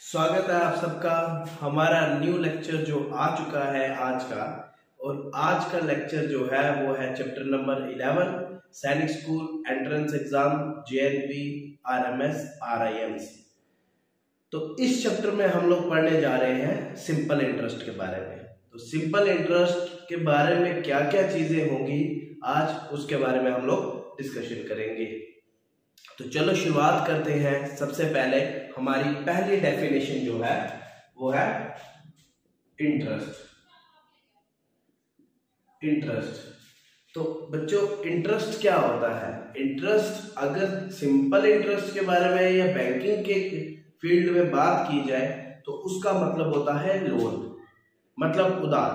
स्वागत है आप सबका हमारा न्यू लेक्चर जो आ चुका है आज का। और आज का लेक्चर जो है वो है चैप्टर नंबर 11 सैनिक school entrance exam JNV RMS RIMS। तो इस चैप्टर में हम लोग पढ़ने जा रहे हैं सिंपल इंटरेस्ट के बारे में। तो सिंपल इंटरेस्ट के बारे में क्या क्या चीजें होंगी आज उसके बारे में हम लोग डिस्कशन करेंगे। तो चलो शुरुआत करते हैं। सबसे पहले हमारी पहली डेफिनेशन जो है वो है इंटरेस्ट। तो बच्चों इंटरेस्ट क्या होता है? इंटरेस्ट अगर सिंपल इंटरेस्ट के बारे में या बैंकिंग के फील्ड में बात की जाए तो उसका मतलब होता है लोन, मतलब उधार।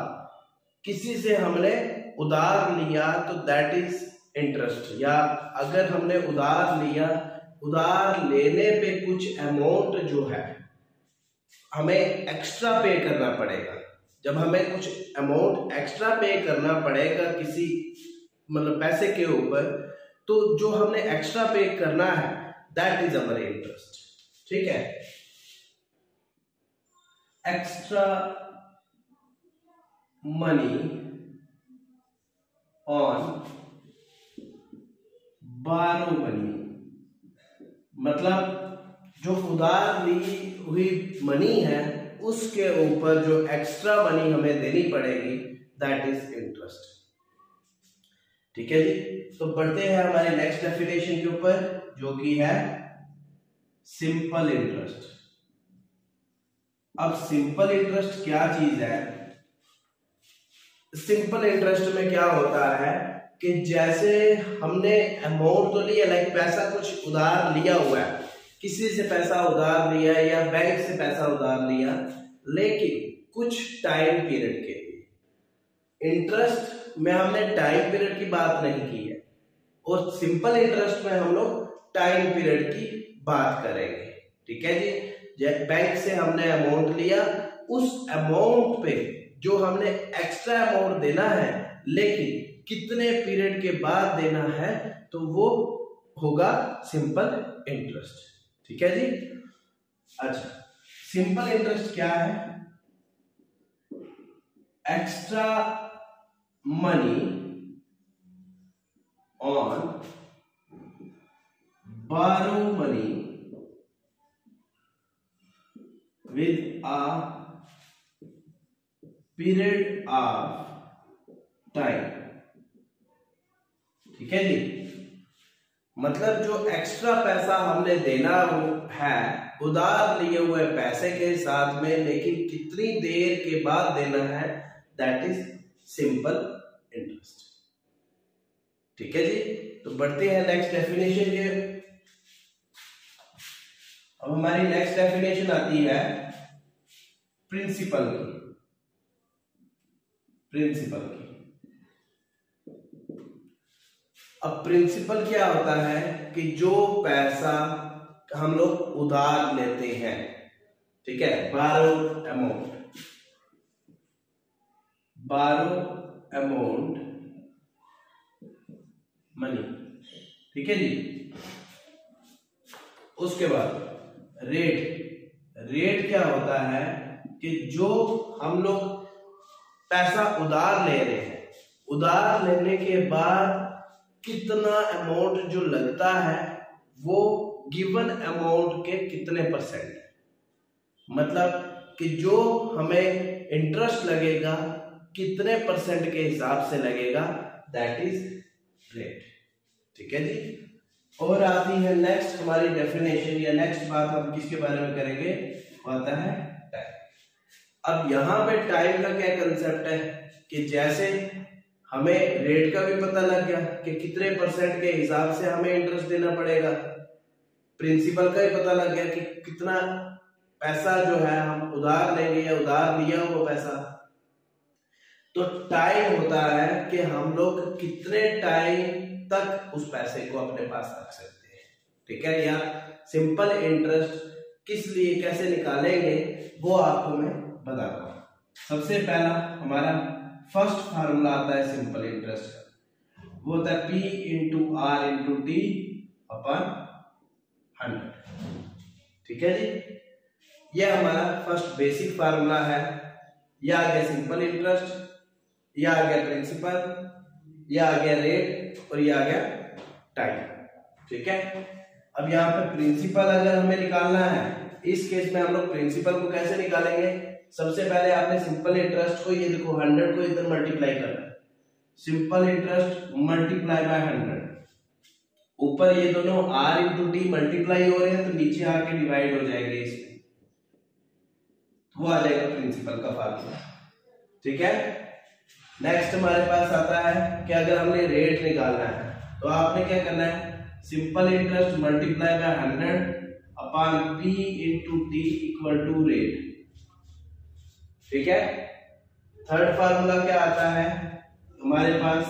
किसी से हमने उधार लिया तो दैट इज इंटरेस्ट। या अगर हमने उधार लिया, उधार लेने पे कुछ अमाउंट जो है हमें एक्स्ट्रा पे करना पड़ेगा। जब हमें कुछ अमाउंट एक्स्ट्रा पे करना पड़ेगा किसी मतलब पैसे के ऊपर, तो जो हमने एक्स्ट्रा पे करना है दैट इज अवर इंटरेस्ट। ठीक है, एक्स्ट्रा मनी ऑन बारो मनी, मतलब जो उधार ली हुई मनी है उसके ऊपर जो एक्स्ट्रा मनी हमें देनी पड़ेगी दैट इज इंटरेस्ट। ठीक है जी, तो बढ़ते हैं हमारे नेक्स्ट डेफिनेशन के ऊपर जो कि है सिंपल इंटरेस्ट। अब सिंपल इंटरेस्ट क्या चीज है? सिंपल इंटरेस्ट में क्या होता है कि जैसे हमने अमाउंट तो लिया, लाइक पैसा कुछ उधार लिया हुआ है, किसी से पैसा उधार लिया या बैंक से पैसा उधार लिया, लेकिन कुछ टाइम पीरियड के लिए। इंटरेस्ट में हमने टाइम पीरियड की बात नहीं की है और सिंपल इंटरेस्ट में हम लोग टाइम पीरियड की बात करेंगे। ठीक है जी, बैंक से हमने अमाउंट लिया, उस अमाउंट पे जो हमने एक्स्ट्रा अमाउंट देना है लेकिन कितने पीरियड के बाद देना है तो वो होगा सिंपल इंटरेस्ट। ठीक है जी। अच्छा, सिंपल इंटरेस्ट क्या है? एक्स्ट्रा मनी ऑन बारो money with a period of time. ठीक है जी, मतलब जो एक्स्ट्रा पैसा हमने देना है उधार लिए हुए पैसे के साथ में, लेकिन कितनी देर के बाद देना है दैट इज सिंपल इंटरेस्ट। ठीक है जी, तो बढ़ते हैं नेक्स्ट डेफिनेशन के। अब हमारी नेक्स्ट डेफिनेशन आती है प्रिंसिपल की। अब प्रिंसिपल क्या होता है कि जो पैसा हम लोग उधार लेते हैं, ठीक है, बारो अमाउंट मनी। ठीक है जी, उसके बाद रेट क्या होता है कि जो हम लोग पैसा उधार ले रहे हैं, उधार लेने के बाद कितना अमाउंट जो लगता है वो गिवन अमाउंट के कितने परसेंट, मतलब कि जो हमें इंटरेस्ट लगेगा कितने परसेंट के हिसाब से लगेगा दैट इज रेट। ठीक है जी, और आती है नेक्स्ट हमारी डेफिनेशन या नेक्स्ट बात हम किसके बारे में करेंगे, आता है टाइम। अब यहां पे टाइम का क्या कंसेप्ट है कि जैसे हमें रेट का भी पता लग गया कि कितने परसेंट के हिसाब से हमें इंटरेस्ट देना पड़ेगा, प्रिंसिपल का भी पता लग गया कि कितना पैसा जो है हम उधार लेंगे या उधार लिया हुआ पैसा, तो टाइम होता है कि हम लोग कितने टाइम तक उस पैसे को अपने पास रख सकते हैं। ठीक है, या सिंपल इंटरेस्ट किस लिए कैसे निकालेंगे वो आपको मैं बताता हूं। सबसे पहला हमारा फर्स्ट फार्मूला आता है सिंपल इंटरेस्ट का, वो होता है P into R into D upon 100। ठीक है जी, ये हमारा फर्स्ट बेसिक फार्मूला है। ये आ गया सिंपल इंटरेस्ट, ये आ गया प्रिंसिपल, ये आ गया रेट और ये आ गया टाइम। ठीक है, अब यहाँ पे प्रिंसिपल अगर हमें निकालना है, इस केस में हम लोग प्रिंसिपल को कैसे निकालेंगे? सबसे पहले आपने सिंपल इंटरेस्ट को, ये देखो 100 को इधर मल्टीप्लाई करना है, सिंपल इंटरेस्ट मल्टीप्लाई बाय 100। ऊपर ये दोनों r इंटू टी मल्टीप्लाई हो रहे हैं तो नीचे आके डिवाइड हो जाएंगे इसमें, वो आ जाएगा प्रिंसिपल का फार्मूला। ठीक है, नेक्स्ट हमारे पास आता है कि अगर हमने रेट निकालना है तो आपने क्या करना है? Simple interest multiply by 100 upon p into T equal to rate. ठीक है, थर्ड फार्मूला क्या आता है हमारे पास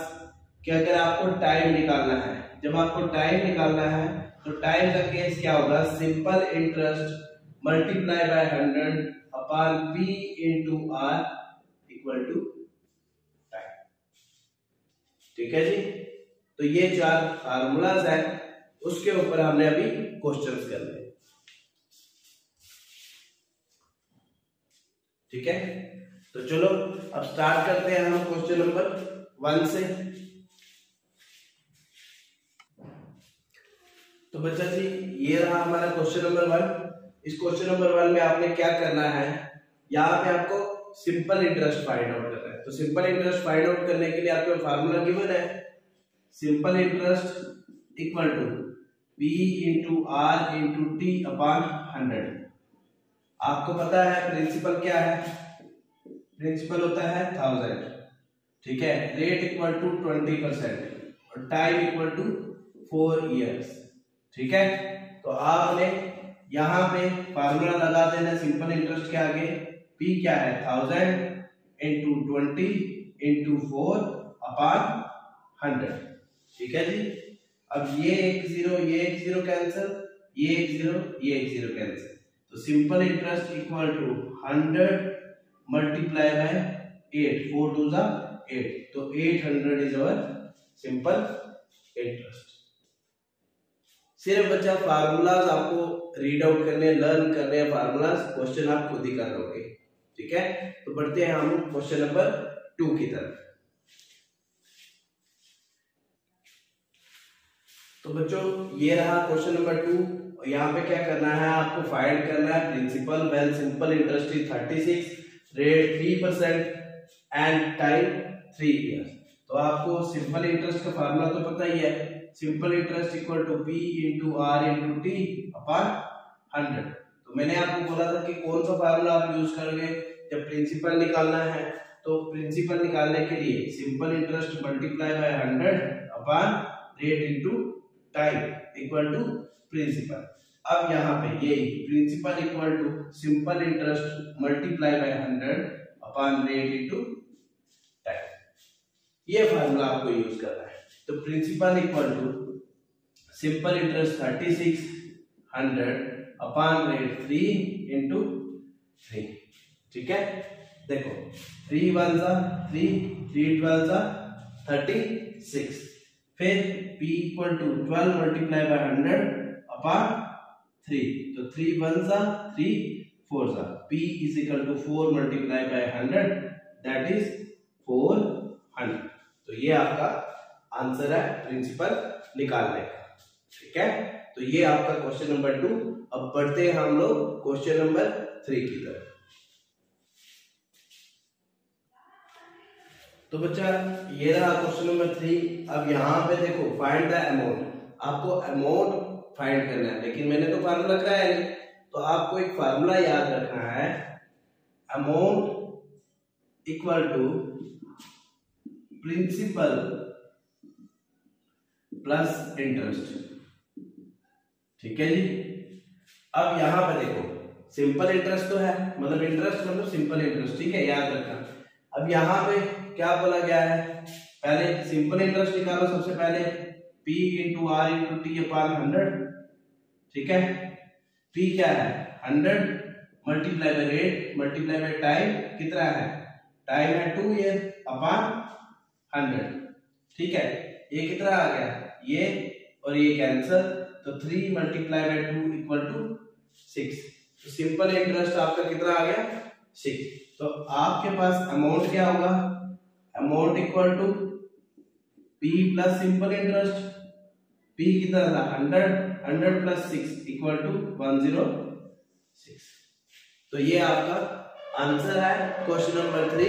कि अगर आपको टाइम निकालना है, जब आपको टाइम निकालना है तो टाइम का केस क्या होगा? Simple interest multiply by 100 upon p into r equal to time. ठीक है जी, तो ये 4 फार्मूलाज हैं, उसके ऊपर हमने अभी क्वेश्चंस करने। ठीक है, तो चलो अब स्टार्ट करते हैं हम क्वेश्चन नंबर 1 से। तो बच्चा जी ये रहा हमारा क्वेश्चन नंबर 1। इस क्वेश्चन नंबर 1 में आपने क्या करना है? यहाँ पे आपको सिंपल इंटरेस्ट फाइंड आउट करना है। तो सिंपल इंटरेस्ट फाइंड आउट करने के लिए आपको फार्मूला गिवन है, simple interest equal to p into R into T upon 100। आपको पता है प्रिंसिपल क्या है? प्रिंसिपल होता है 1000। ठीक है, रेट इक्वल टू 20% और टाइम इक्वल टू 4 इयर्स। ठीक है, तो आपने यहाँ पे फार्मूला लगा देना सिंपल इंटरेस्ट के आगे, p क्या है? 1000 इंटू 20 इंटू 4 अपॉन 100। ठीक है जी, अब ये एक जीरो कैंसिल, ये एक जीरो कैंसिल, तो simple interest equal to 100 multiply by 8, 4 2 जा 8, तो 800 इज अवर सिंपल इंटरेस्ट। सिर्फ बच्चा फार्मूलाज आपको रीड आउट करने, लर्न करने हैं फार्मूलाज, क्वेश्चन आप खुद ही कर लोगे। ठीक है, तो बढ़ते हैं हम क्वेश्चन नंबर 2 की तरफ। तो बच्चों ये रहा क्वेश्चन नंबर 2। यहाँ पे क्या करना है? आपको फाइंड करना है principal when simple interest is 36, rate 3% and time 3 years. तो आपको सिंपल इंटरेस्ट का फार्मूला तो पता ही है, simple interest equal to p into R into T upon 100। तो मैंने आपको बोला था कि कौन सा फार्मूला आप यूज करोगे जब प्रिंसिपल निकालना है। तो प्रिंसिपल निकालने के लिए simple interest multiply by 100 upon rate into time equal to principal. अब यहाँ पे ये principal equal to simple interest multiply by 100 upon rate into time, ये फार्मूला आपको यूज करना है। तो principal equal to simple interest 36 100 upon rate 3 into 3। ठीक है, देखो 3 1 जा 3, 3 12 जा 36, फिर p equal to 12 multiply by 100 upon 3, तो 3 1 जा 3 4 जा, p is equal to 4 multiply by 100 that is 400। तो ये आपका आंसर है प्रिंसिपल निकालने का। ठीक है, तो ये आपका क्वेश्चन नंबर 2। अब बढ़ते हैं हम लोग क्वेश्चन नंबर 3 की तरफ। तो बच्चा ये रहा क्वेश्चन नंबर 3। अब यहाँ पे देखो फाइंड द अमाउंट, आपको अमाउंट फाइंड करना है, लेकिन मैंने तो फार्मूला कराया नहीं, तो आपको एक फार्मूला याद रखना है, amount equal to principal plus interest. ठीक है जी, अब यहां पर देखो सिंपल इंटरेस्ट तो है, मतलब इंटरेस्ट मतलब सिंपल इंटरेस्ट। ठीक है, याद रखना। अब यहाँ पे क्या बोला गया है? पहले सिंपल इंटरेस्ट निकालो, सबसे पहले p into R into T upon 100। ठीक है, p क्या है? 100 multiply by rate multiply by time, कितना है? टाइम है 2 ईयर अपॉन 100। ठीक है, ये कितना आ गया? ये और ये कैंसिल, तो 3 मल्टीप्लाई बाय 2 इक्वल टू 6। तो सिंपल इंटरेस्ट आपका कितना आ गया 6। तो आपके पास अमाउंट क्या होगा, amount equal to P plus simple interest. P कितना था 100, 100 प्लस 6 इक्वल टू 106। तो ये आपका आंसर है क्वेश्चन नंबर 3।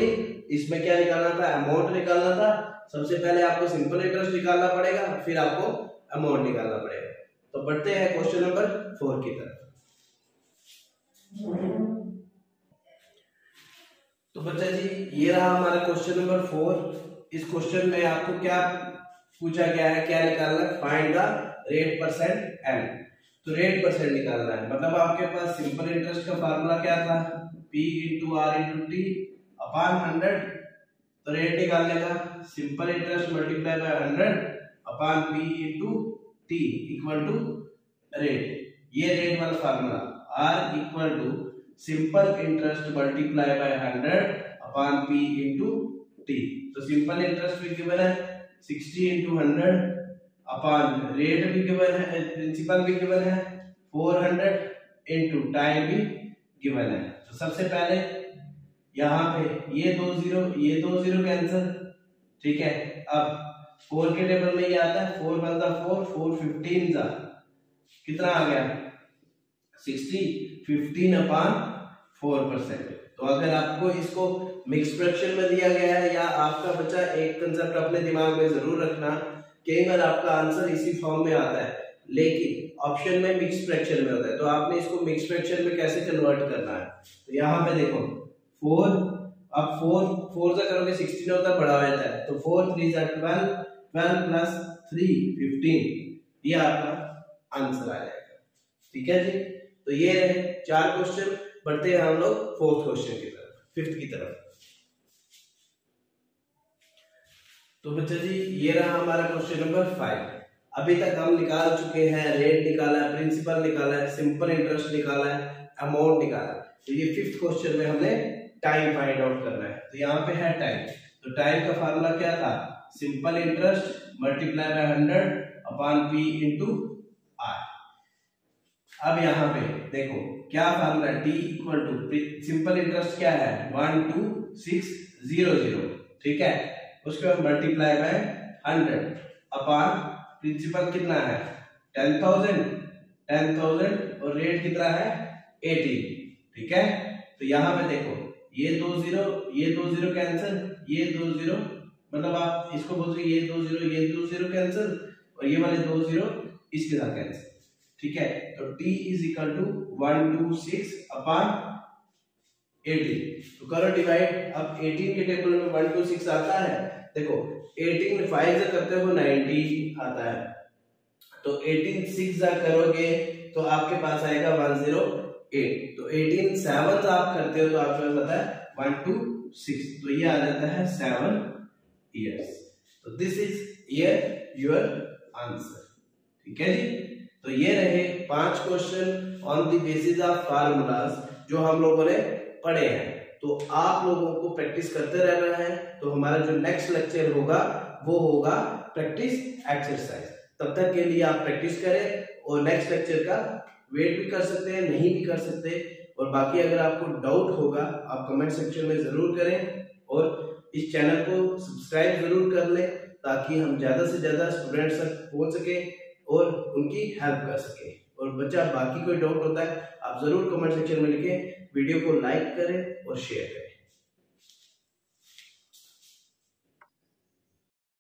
इसमें क्या निकालना था, अमाउंट निकालना था। सबसे पहले आपको सिंपल इंटरेस्ट निकालना पड़ेगा, फिर आपको अमाउंट निकालना पड़ेगा। तो बढ़ते हैं क्वेश्चन नंबर 4 की तरफ। तो बच्चा जी ये रहा हमारा क्वेश्चन नंबर 4। इस क्वेश्चन में आपको क्या पूछा गया है, क्या निकालना है, find the rate percent M. तो रेट परसेंट निकालना है, मतलब आपके पास सिंपल इंटरेस्ट का फार्मूला क्या था, P into R into T upon 100। तो रेट निकालने का simple interest multiply by 100 upon P into T equal to rate. ये रेट वाला formula R equal to simple interest multiply by 100 upon P into T. तो simple interest भी given है 60 into 100 upon rate भी given है, principal भी given है 400 into time भी गिवन है। तो सबसे पहले यहाँ पे ये 2 0 कैंसिल, ठीक है। अब 4 के टेबल में ये आता है 4 1 4 4 15 जा कितना आ गया 60, 15 अपॉन 4%। तो अगर आपको इसको मिक्स फ्रैक्शन में दिया गया है, या आपका बच्चा एक कंसेप्ट अपने दिमाग में जरूर रखना, कई बार आपका आंसर इसी फॉर्म में आता है लेकिन ऑप्शन में मिक्स फ्रैक्शन में होता है। तो आपने इसको मिक्स फ्रैक्शन में कैसे कन्वर्ट करना है। तो यहाँ पे देखो 4, अब 4 से करोगे 16 होता है, बड़ा हो जाता है। तो 4 3 12, 12 प्लस 3 15, ये आपका आंसर आ जाएगा, ठीक है जी। तो ये रहे 4 क्वेश्चन। बढ़ते हैं हम लोग 4th क्वेश्चन की तरफ, 5th की तरफ। तो बच्चा जी ये रहा हमारा क्वेश्चन नंबर 5। अभी तक हम निकाल चुके हैं, रेट निकाला है, प्रिंसिपल निकाला है, सिंपल इंटरेस्ट निकाला है, अमाउंट निकाला। तो ये 5th क्वेश्चन में हमने टाइम फाइंड आउट करना है। तो यहाँ पे है टाइम। तो टाइम का फार्मूला क्या था, simple interest multiply by 100 upon P into R. अब यहाँ पे देखो क्या formula, T equal to simple interest क्या है 12600, ठीक है। उसके बाद मल्टीप्लाई बाय 100 अपॉन प्रिंसिपल कितना है 10,000 और रेट कितना है 18, ठीक है। तो यहाँ पे देखो ये 2 0 कैंसिल, ये 2 0, मतलब आप इसको बोलोगे ये 2 0 कैंसिल और ये वाले 2 0 इसके साथ कैंसिल, ठीक है। तो T is equal to 126 upon 18। तो करो डिवाइड। अब 18 के टेबल में 126 आता है, देखो 18 में 5 से करते हो 90 आता है। तो 18 6 जा करोगे तो आपके पास आएगा 108। तो 18 7 आप करते हो तो आपके पास आता है 126। तो ये आ जाता है 7 years। तो दिस इज योर आंसर, ठीक है जी। तो ये रहे 5 question on the basis of formulas जो हम लोगों ने पढ़े हैं। तो आप लोगों को प्रैक्टिस करते रहना है। तो हमारा जो नेक्स्ट लेक्चर होगा वो होगा प्रैक्टिस एक्सरसाइज। तब तक के लिए आप प्रैक्टिस करें और नेक्स्ट लेक्चर का वेट भी कर सकते हैं, नहीं भी कर सकते। और बाकी अगर आपको डाउट होगा आप कमेंट सेक्शन में जरूर करें और इस चैनल को सब्सक्राइब जरूर कर लें ताकि हम ज्यादा से ज्यादा स्टूडेंट्स तक पहुंच सके और उनकी हेल्प कर सके। और बच्चा बाकी कोई डाउट होता है आप जरूर कमेंट सेक्शन में लिखें, वीडियो को लाइक करें और शेयर करें।